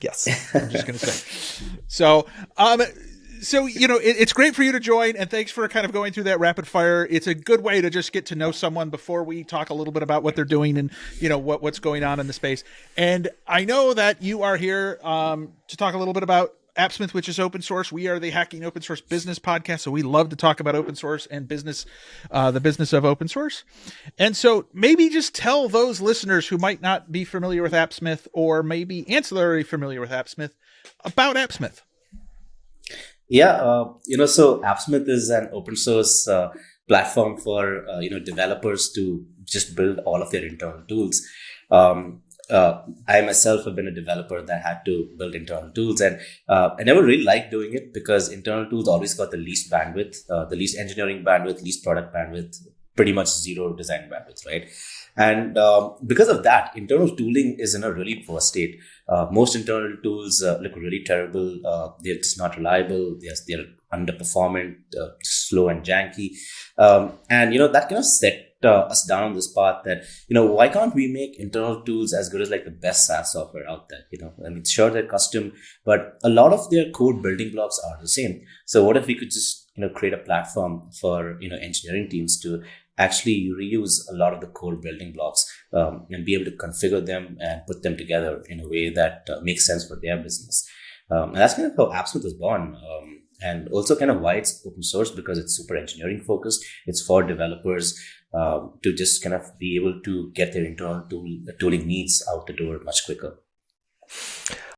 Yes, I'm just going to say. So, it's great for you to join, and thanks for kind of going through that rapid fire. It's a good way to just get to know someone before we talk a little bit about what they're doing and what's going on in the space. And I know that you are here to talk a little bit about Appsmith, which is open source. We are the Hacking Open Source Business podcast, so we love to talk about open source and business, the business of open source. And so maybe just tell those listeners who might not be familiar with Appsmith or maybe ancillary familiar with Appsmith about Appsmith. Yeah, so Appsmith is an open source platform for developers to just build all of their internal tools. I myself have been a developer that had to build internal tools, and I never really liked doing it because internal tools always got the least bandwidth, the least engineering bandwidth, least product bandwidth, pretty much zero design bandwidth, right? And because of that, internal tooling is in a really poor state. Most internal tools look really terrible. They're just not reliable. They're underperforming, slow and janky. And that kind of set us down on this path that, why can't we make internal tools as good as like the best SaaS software out there? I mean, sure, they're custom, but a lot of their code building blocks are the same. So what if we could just, create a platform for, engineering teams to actually reuse a lot of the code building blocks and be able to configure them and put them together in a way that makes sense for their business. And that's kind of how Appsmith was born. And also kind of why it's open source, because it's super engineering focused. It's for developers to just kind of be able to get their internal tooling needs out the door much quicker.